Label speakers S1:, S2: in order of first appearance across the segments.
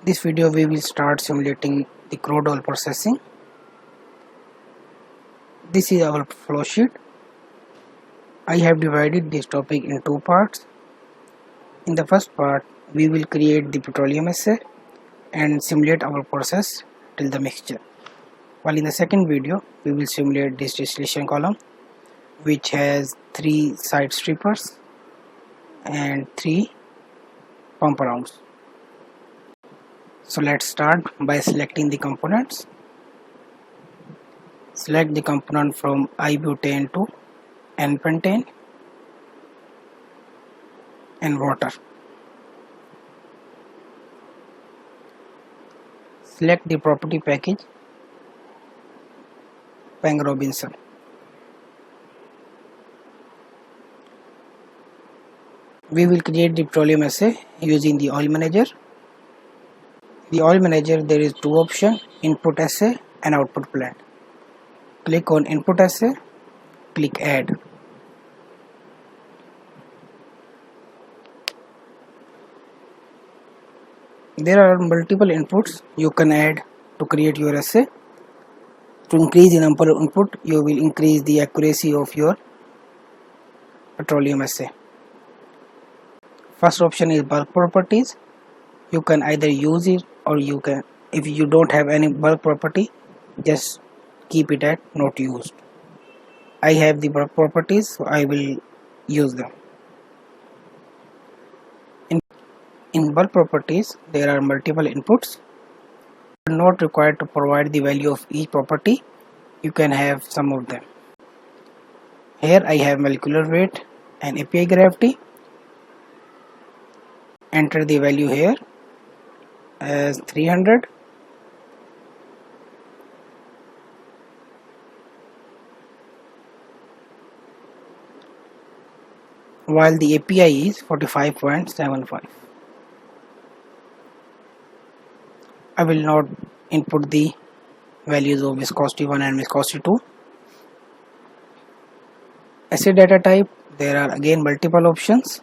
S1: This video we will start simulating the crude oil processing. This is our flow sheet. I have divided this topic in two parts. In the first part, we will create the petroleum assay and simulate our process till the mixture. While in the second video, we will simulate this distillation column, which has 3 side strippers and 3 pump rounds. So let's start by selecting the components. Select the component from iButane to N-pentane and water. Select the property package Peng Robinson. We will create the petroleum assay using the oil manager. The oil manager, there is two options: input assay and output plant. Click on input assay, click add. There are multiple inputs you can add to create your assay. To increase the number of input, you will increase the accuracy of your petroleum assay. First option is bulk properties. You can either use it or you can, if you don't have any bulk property, just keep it at not used. I have the bulk properties, so I will use them. In bulk properties, there are multiple inputs. You are not required to provide the value of each property. You can have some of them. Here I have molecular weight and API gravity. Enter the value here as 300. While the API is 45.75. I will not input the values of viscosity 1 and viscosity 2. Assay data type, there are again multiple options.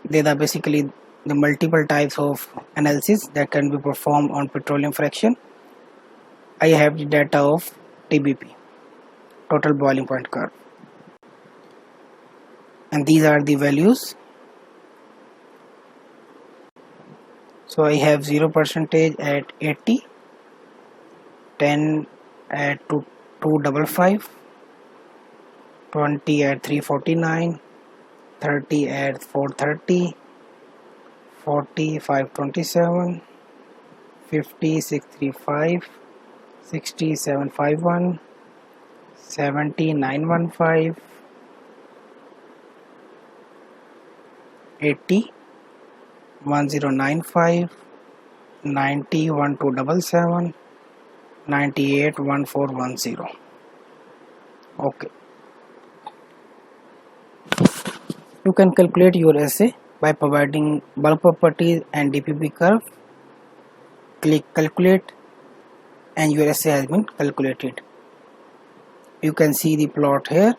S1: There are basically the multiple types of analysis that can be performed on petroleum fraction. I have the data of TBP, total boiling point curve, and these are the values. So I have 0% at 80, 10 at 255, 20 at 349, 30 at 430, 40 527, 50 635, 60 751, 70 915, 80 1095, 90 1277, 98 1410. Okay. You can calculate your assay by providing bulk properties and DPP curve. Click calculate and your assay has been calculated. You can see the plot here.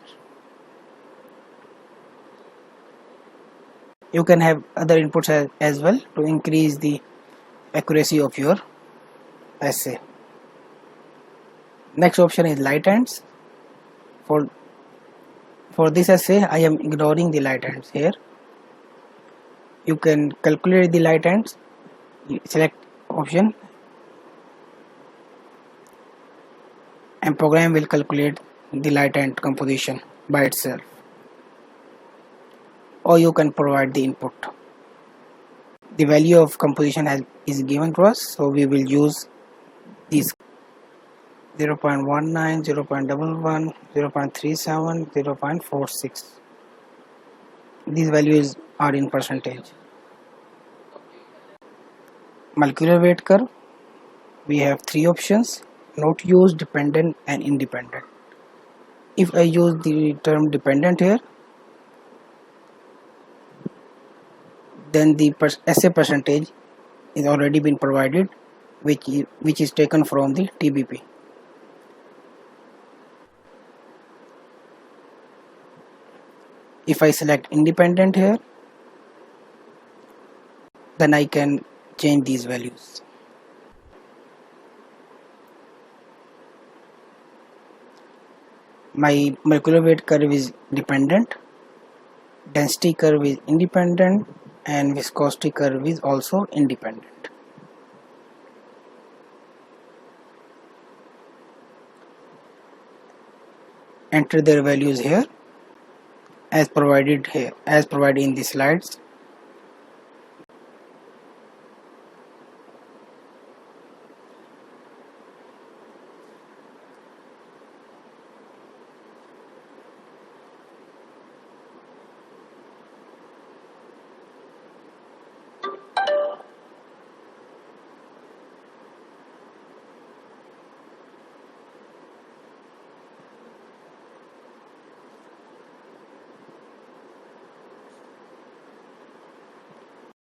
S1: You can have other inputs as well to increase the accuracy of your assay. Next option is light ends. For this assay, I am ignoring the light ends here. You can calculate the light ends. Select option and program will calculate the light end composition by itself, or you can provide the input. The value of composition is given to us, so we will use these 0.19, 0.11, 0.37, 0.46. These values are in percentage. Molecular weight curve, we have 3 options: not used, dependent and independent. If I use the term dependent here, then the assay percentage is already been provided, which is taken from the TBP. If I select independent here, then I can change these values. My molecular weight curve is dependent, density curve is independent, and viscosity curve is also independent. Enter their values here as provided in the slides.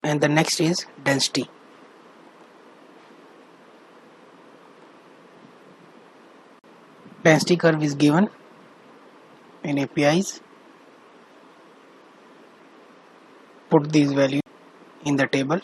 S1: And the next is density. Density curve is given in APIs. Put these values in the table.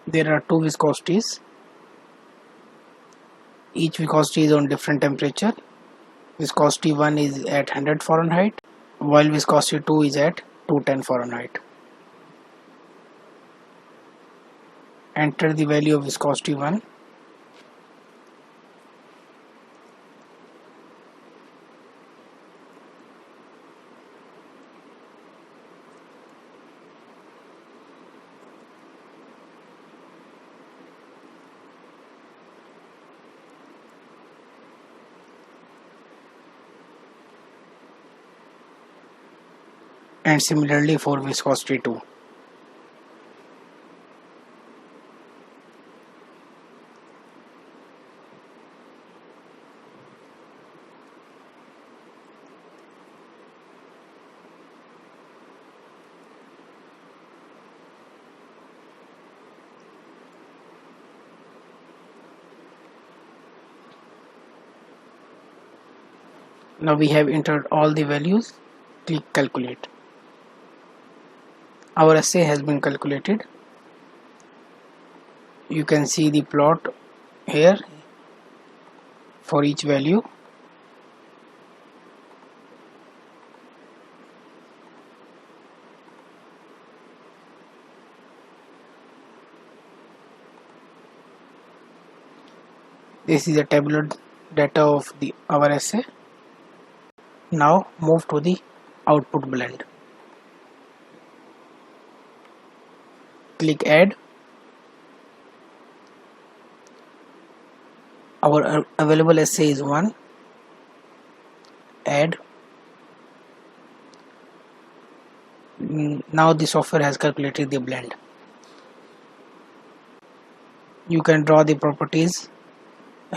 S1: There are two viscosities. Each viscosity is on different temperature. Viscosity 1 is at 100 Fahrenheit, while viscosity 2 is at 210 Fahrenheit. Enter the value of viscosity 1. And similarly for viscosity 2. Now we have entered all the values. Click calculate. Our assay has been calculated. You can see the plot here for each value. This is a tabular data of our assay. Now move to the output blend. Click add. Our available assay is 1. Add. Now the software has calculated the blend. You can draw the properties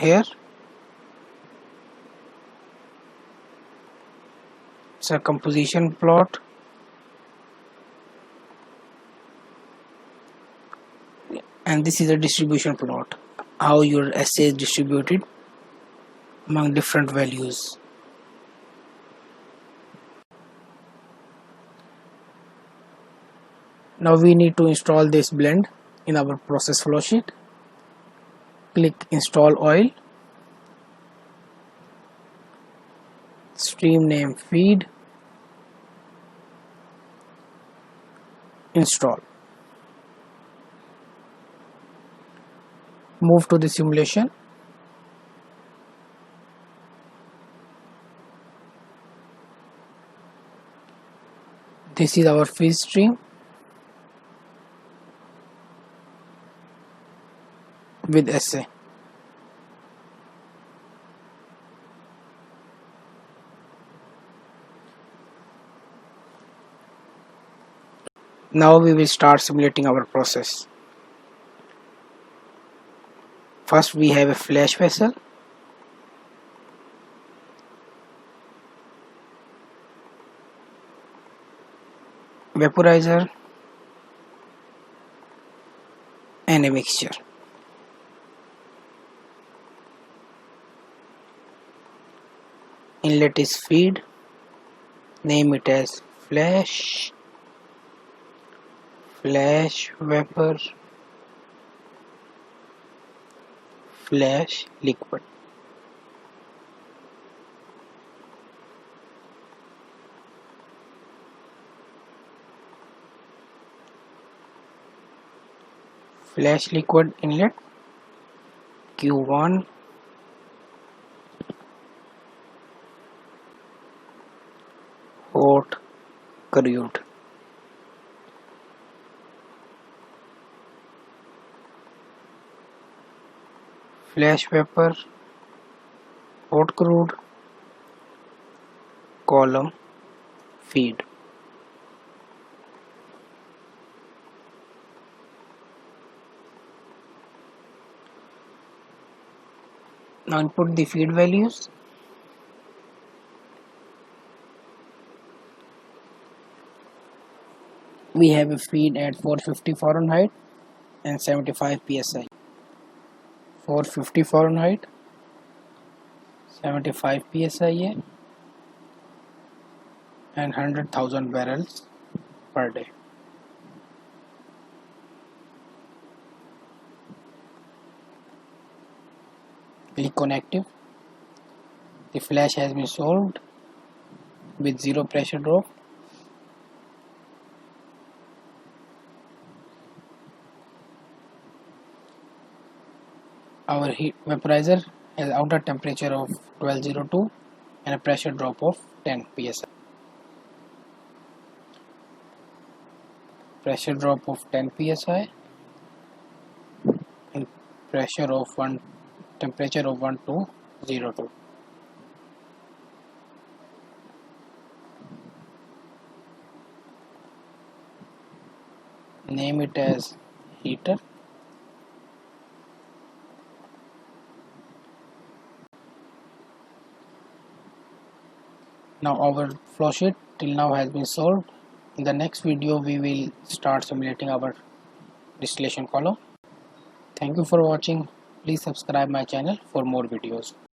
S1: here. It's a composition plot. And this is a distribution plot, how your assay is distributed among different values. Now we need to install this blend in our process flowsheet. Click install oil, stream name feed, install. Move to the simulation. This is our feed stream. with essay. Now we will start simulating our process. First we have a flash vessel. Vaporizer and a mixture. Inlet is feed. Name it as flash vapor, flash liquid. Flash liquid inlet Q1, hot crude. Flash vapor, hot crude, column feed. Now input the feed values. We have a feed at 450 Fahrenheit and 75 psi. 450 Fahrenheit, 75 psi and 100,000 barrels per day. Click on active. The flash has been solved with zero pressure drop. Our heat vaporizer has outer temperature of 1202 and a pressure drop of 10 psi. Pressure drop of 10 psi and temperature of 1202. Name it as heater. Now our flow sheet till now has been solved. In the next video we will start simulating our distillation column. Thank you for watching. Please subscribe my channel for more videos.